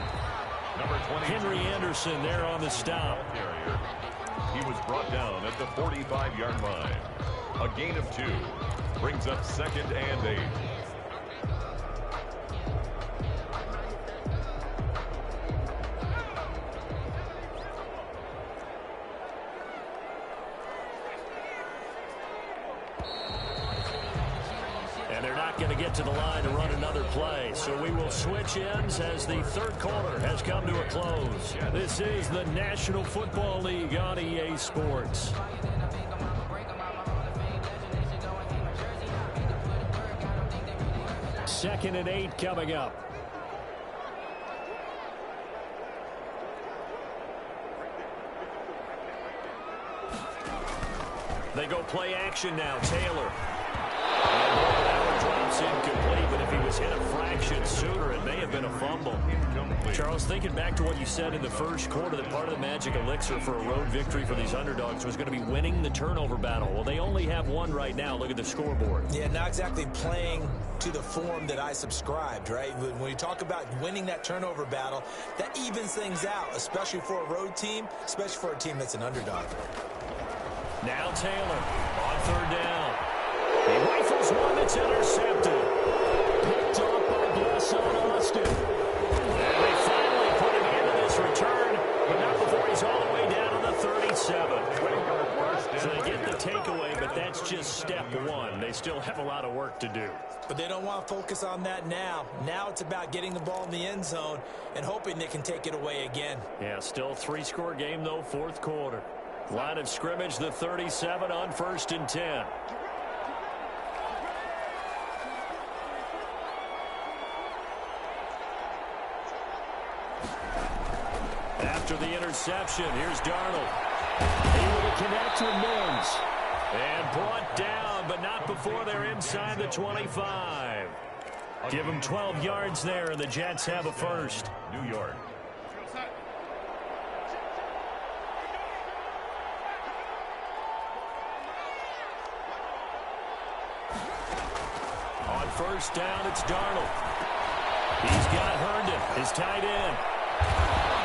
Number 20. Henry Anderson there on the stop. He was brought down at the 45-yard line. A gain of 2. Brings up 2nd and 8. And they're not going to get to the line to run another play. So we will switch ends as the third quarter has come to a close. This is the National Football League on EA Sports. Second and 8 coming up. They go play action now. Taylor. Drops incomplete, but if he was hit a fraction sooner, it may have been a fumble. Charles, thinking back to what you said in the first quarter, that part of the magic elixir for a road victory for these underdogs was going to be winning the turnover battle. Well, they only have one right now. Look at the scoreboard. Yeah, not exactly playing to the form that I subscribed, right? When you talk about winning that turnover battle, that evens things out, especially for a road team, especially for a team that's an underdog. Now Taylor on third down. He rifles one that's intercepted. Picked off by Blesson Austin. And they finally put an end to this return, but not before he's all the way down to the 37. So they get the takeaway, but that's just step one. They still have a lot of work to do. But they don't want to focus on that now. Now it's about getting the ball in the end zone and hoping they can take it away again. Yeah, still a 3-score game, though, fourth quarter. Line of scrimmage, the 37 on 1st and 10. After the interception, here's Darnold. Able to connect with Mims. And brought down, but not before they're inside the 25. Give them 12 yards there, and the Jets have a first. New York. On first down, it's Darnold. He's got Herndon, his tight end.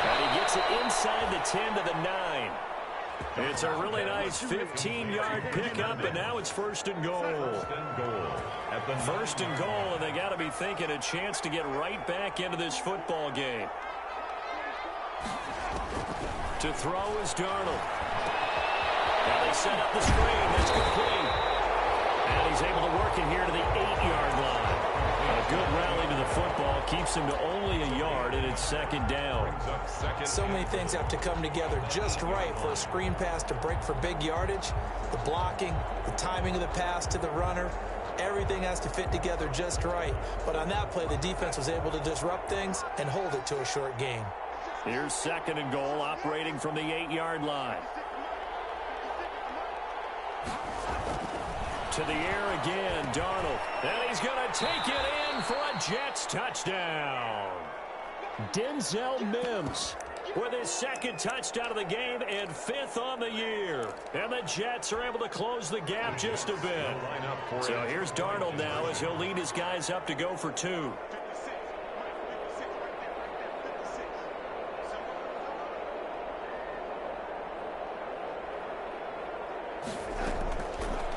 And he gets it inside the 10 to the 9. It's a really nice 15-yard pickup, and now it's 1st and goal. First and goal, and they got to be thinking a chance to get right back into this football game. To throw is Darnold. Now they set up the screen. That's complete. And he's able to work it here to the 8-yard line. A good rally to the football keeps him to only a yard, and it's 2nd down. So many things have to come together just right for a screen pass to break for big yardage. The blocking, the timing of the pass to the runner, everything has to fit together just right. But on that play, the defense was able to disrupt things and hold it to a short gain. Here's 2nd and goal, operating from the 8-yard line. To the air again, Darnold. And he's going to take it in for a Jets touchdown. Denzel Mims with his 2nd touchdown of the game and 5th on the year. And the Jets are able to close the gap just a bit. So here's Darnold now as he'll lead his guys up to go for 2.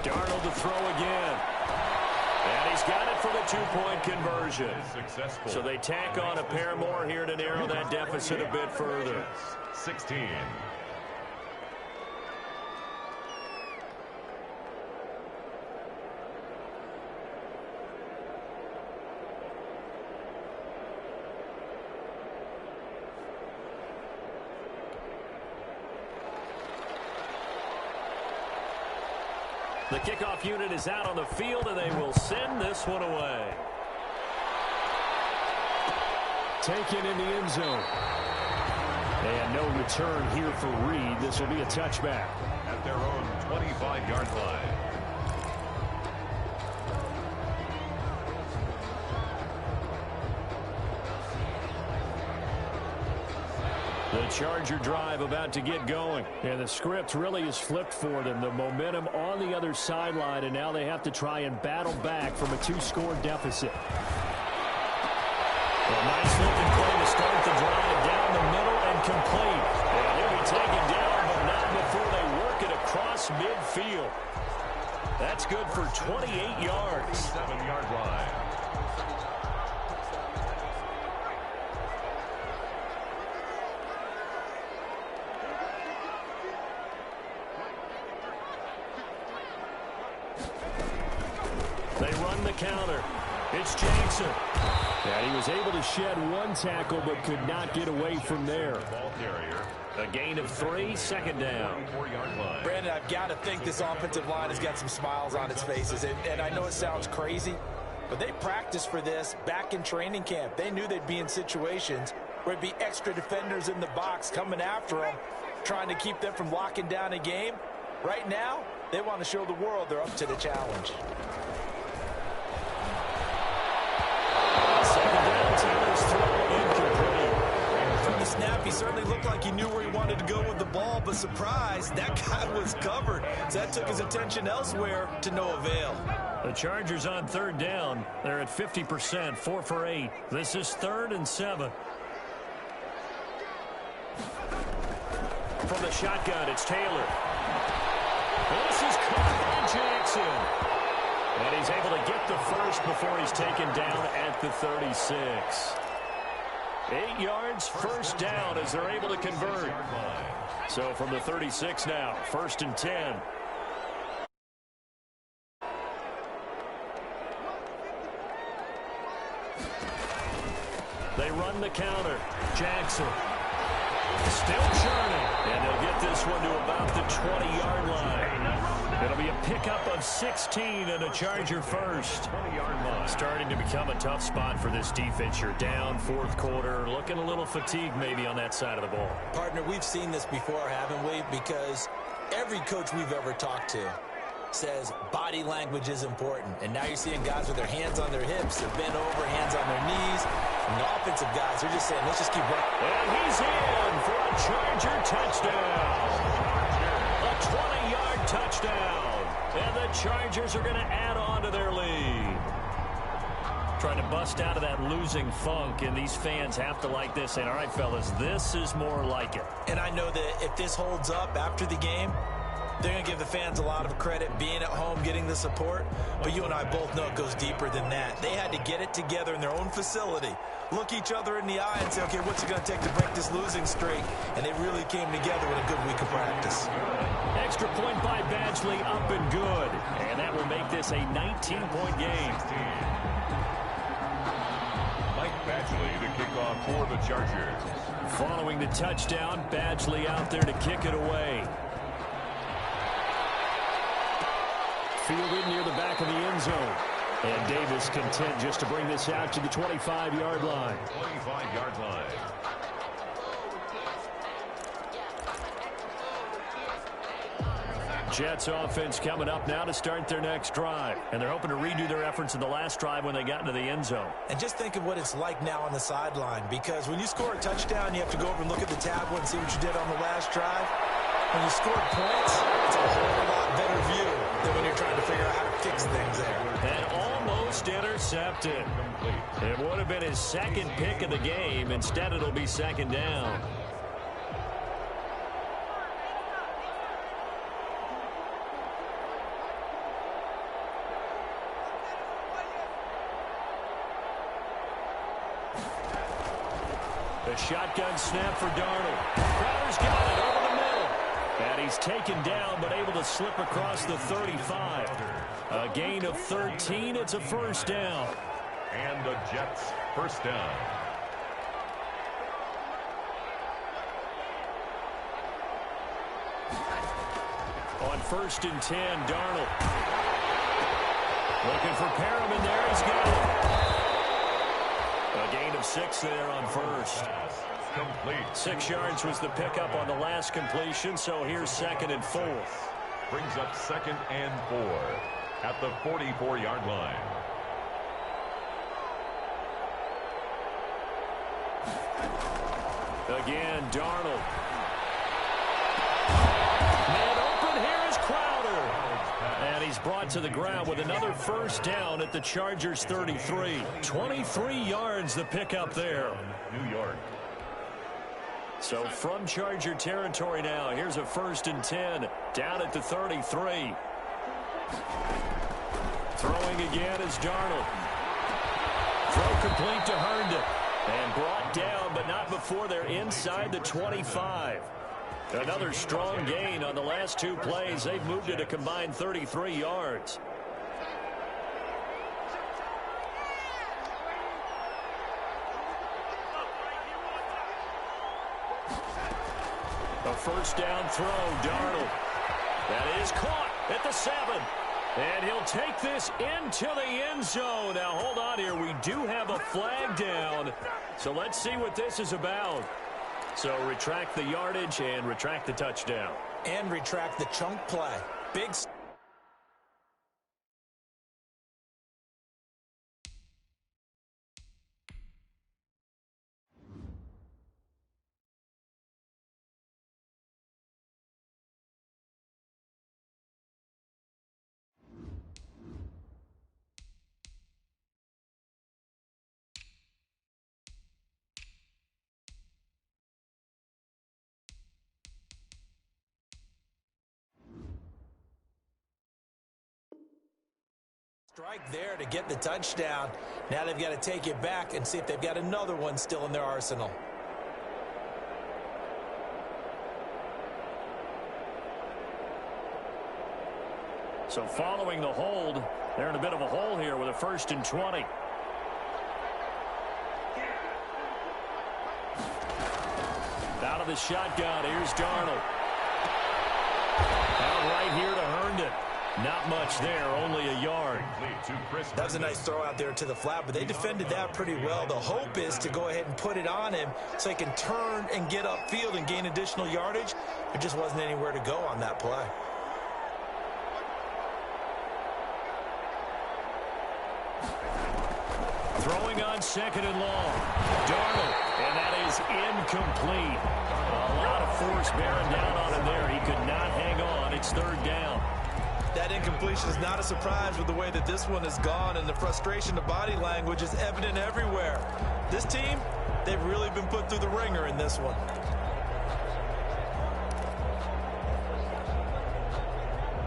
Darnold to throw again. And he's got it for the 2-point conversion. So they tack on a pair more here to narrow that deficit a bit further. 16. The kickoff unit is out on the field, and they will send this one away. Taken in the end zone. And no return here for Reed. This will be a touchback. At their own 25-yard line. The Charger drive about to get going. And the script really is flipped for them. The momentum on the other sideline, and now they have to try and battle back from a 2-score deficit. A nice looking play to start the drive down the middle and complete. And he'll be taken down, but not before they work it across midfield. That's good for 28 yards. 7-yard line. They run the counter. It's Jackson. And he was able to shed one tackle but could not get away from there. Ball carrier. A gain of 3, second down. 4-yard line. Brandon, I've got to think this offensive line has got some smiles on its faces. And I know it sounds crazy, but they practiced for this back in training camp. They knew they'd be in situations where it'd be extra defenders in the box coming after them, trying to keep them from locking down a game. Right now, they want to show the world they're up to the challenge. From the snap, he certainly looked like he knew where he wanted to go with the ball, but surprise, that guy was covered. So that took his attention elsewhere to no avail. The Chargers on third down. They're at 50%, 4 for 8. This is 3rd and 7. From the shotgun, it's Taylor. This is caught by Jackson. And he's able to get the first before he's taken down at the 36. 8 yards, first down as they're able to convert. So from the 36 now, 1st and 10. They run the counter. Jackson. Still churning. And they'll get this one to about the 20-yard line. It'll be a pickup of 16 and a Charger first. 20-yard line. Starting to become a tough spot for this defense. You're down, 4th quarter. Looking a little fatigued maybe on that side of the ball. Partner, we've seen this before, haven't we? Because every coach we've ever talked to says body language is important. And now you're seeing guys with their hands on their hips, they're bent over, hands on their knees. And the offensive guys are just saying, let's just keep running. And he's in for a Charger touchdown. A 20-yard touchdown. And the Chargers are going to add on to their lead. Trying to bust out of that losing funk, and these fans have to like this. And all right, fellas, this is more like it. And I know that if this holds up after the game, they're going to give the fans a lot of credit being at home, getting the support. But you and I both know it goes deeper than that. They had to get it together in their own facility, look each other in the eye and say, okay, what's it going to take to break this losing streak? And they really came together with a good week of practice. Extra point by Badgley, up and good. And that will make this a 19-point game. Mike Badgley to kick off for the Chargers. Following the touchdown, Badgley out there to kick it away. Fielded near the back of the end zone. And Davis content just to bring this out to the 25-yard line. 25-yard line. Jets offense coming up now to start their next drive. And they're hoping to redo their efforts in the last drive when they got into the end zone. And just think of what it's like now on the sideline, because when you score a touchdown, you have to go over and look at the tablet and see what you did on the last drive. When you scored points, it's a whole lot better view than when you're trying to figure out how to fix things there. And almost intercepted. It would have been his 2nd pick of the game. Instead, it'll be 2nd down. A shotgun snap for Darnold. Crowder's got it over the middle. And he's taken down, but able to slip across the 35. A gain of 13. It's a first down. And the Jets first down. On 1st and 10, Darnold. Looking for Perriman there. He's got it. A gain of 6 there on first. Complete. 6 yards was the pickup on the last completion, so here's 2nd and 4. Brings up 2nd and 4 at the 44-yard line. Again, Darnold. Man open, here is Crowder. And he's brought to the ground with another first down at the Chargers' 33. 23 yards the pickup there. New York. So from Charger territory now, here's a 1st and 10 down at the 33. Throwing again is Darnold. Throw complete to Herndon. And brought down, but not before they're inside the 25. Another strong gain on the last 2 plays. They've moved it a combined 33 yards. A first down throw, Darnold. That is caught at the 7. And he'll take this into the end zone. Now, hold on here. We do have a flag down. So let's see what this is about. So retract the yardage and retract the touchdown. And retract the chunk play. Big. Strike there to get the touchdown. Now they've got to take it back and see if they've got another one still in their arsenal. So following the hold, they're in a bit of a hole here with a 1st and 20. Out of the shotgun, here's Darnold. Out right here to Herndon. Not much there, only a yard. That was a nice throw out there to the flat, but they defended that pretty well. The hope is to go ahead and put it on him so he can turn and get upfield and gain additional yardage. There just wasn't anywhere to go on that play. Throwing on 2nd and long. Darnold, and that is incomplete. A lot of force bearing down on him there. He could not hang on. It's 3rd down. That incompletion is not a surprise with the way that this one has gone, and the frustration of body language is evident everywhere. This team, they've really been put through the ringer in this one.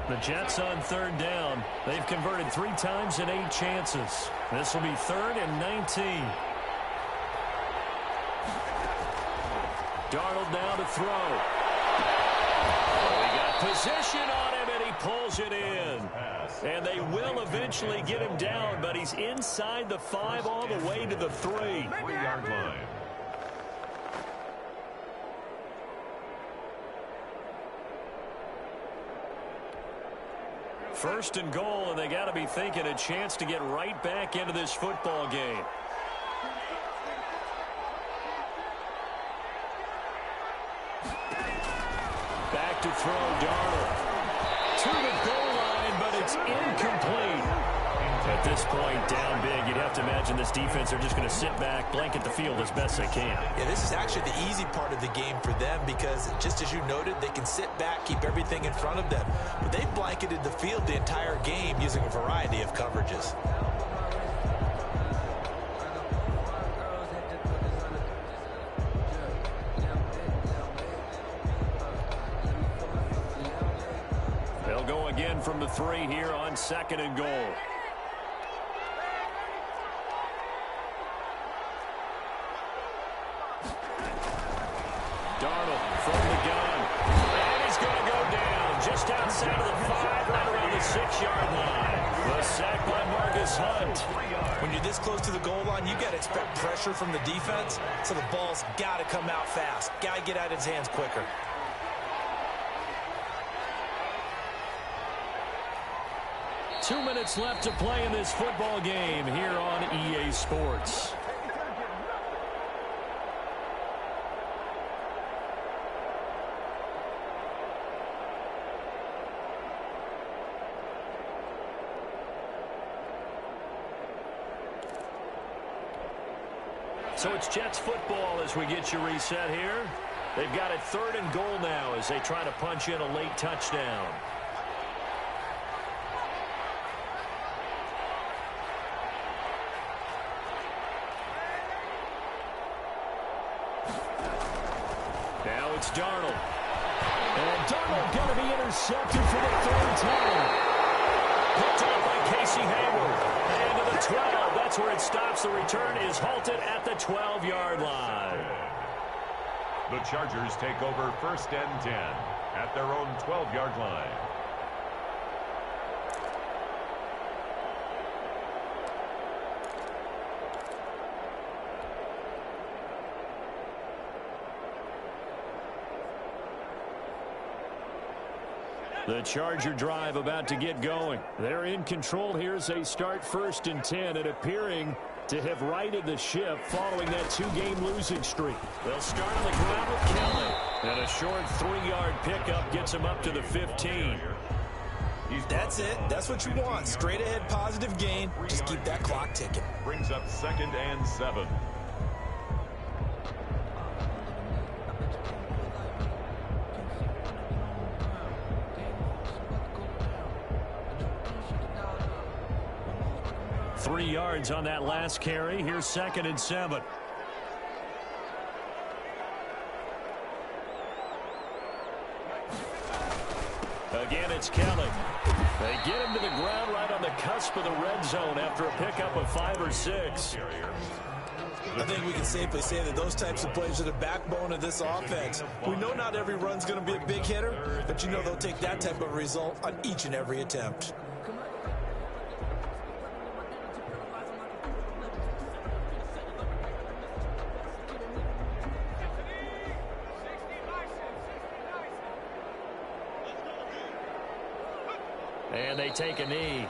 The Jets on 3rd down. They've converted 3 times in 8 chances. This will be 3rd and 19. Darnold now to throw. We got possession on him, and he pulls it in. And they will eventually get him down, but he's inside the 5 all the way to the 3. 3-yard line. First and goal, and they got to be thinking a chance to get right back into this football game. Back to throw, Darnold. To the goal line, but it's incomplete. At this point, down big, you'd have to imagine this defense are just going to sit back, blanket the field as best they can. Yeah, this is actually the easy part of the game for them because, just as you noted, they can sit back, keep everything in front of them. But they've blanketed the field the entire game using a variety of coverages. They'll go again from the 3 here on 2nd and goal. Darnold from the gun. And he's going to go down just outside of the 5, right around the 6-yard line. The sack by Marcus Hunt. When you're this close to the goal line, you got to expect pressure from the defense, so the ball's got to come out fast. Got to get out of his hands quicker. Two minutes left to play in this football game here on EA Sports. So it's Jets football as we get you reset here. They've got it 3rd and goal now as they try to punch in a late touchdown. Now it's Darnold. And Darnold going to be intercepted for the 3rd time. Picked up by Casey Hayward. And to the 12. That's where it stops. The return is halted at the 12-yard line. The Chargers take over 1st and 10 at their own 12-yard line. The Charger drive about to get going. They're in control here as they start 1st and 10 and appearing to have righted the ship following that 2-game losing streak. They'll start on the ground with Kelly. And a short 3-yard pickup gets him up to the 15. That's it. That's what you want. Straight ahead positive gain. Just keep that clock ticking. Brings up 2nd and 7. Three yards on that last carry. Here's 2nd and 7. Again, it's Kelly. They get him to the ground right on the cusp of the red zone after a pickup of 5 or 6. I think we can safely say that those types of plays are the backbone of this offense. We know not every run's going to be a big hitter, but you know they'll take that type of result on each and every attempt. And they take a knee.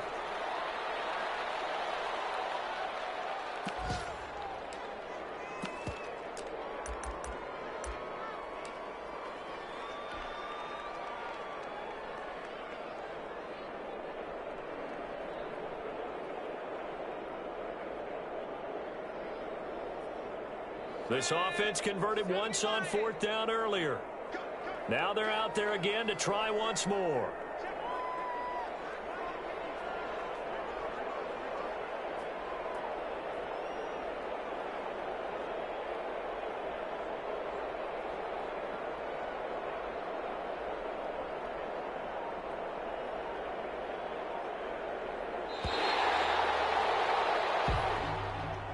This offense converted once on 4th down earlier. Now they're out there again to try once more.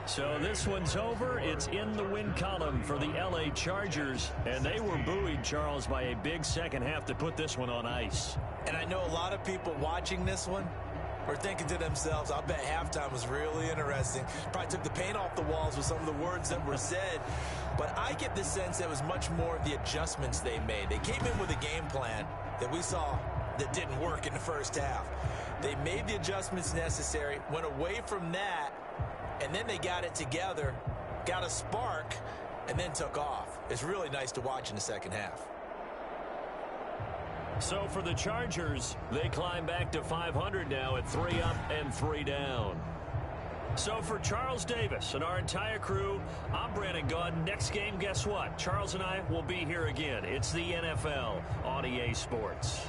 So this one's over. It's in the win column for the L.A. Chargers. And they were buoyed, Charles, by a big second half to put this one on ice. And I know a lot of people watching this one are thinking to themselves, I bet halftime was really interesting. Probably took the paint off the walls with some of the words that were said. But I get the sense that it was much more of the adjustments they made. They came in with a game plan that we saw that didn't work in the first half. They made the adjustments necessary, went away from that, and then they got it together, got a spark, and then took off. It's really nice to watch in the second half. So for the Chargers, they climb back to 500 now at 3 up and 3 down. So for Charles Davis and our entire crew, I'm Brandon Gaudin. Next game, guess what? Charles and I will be here again. It's the NFL on EA Sports.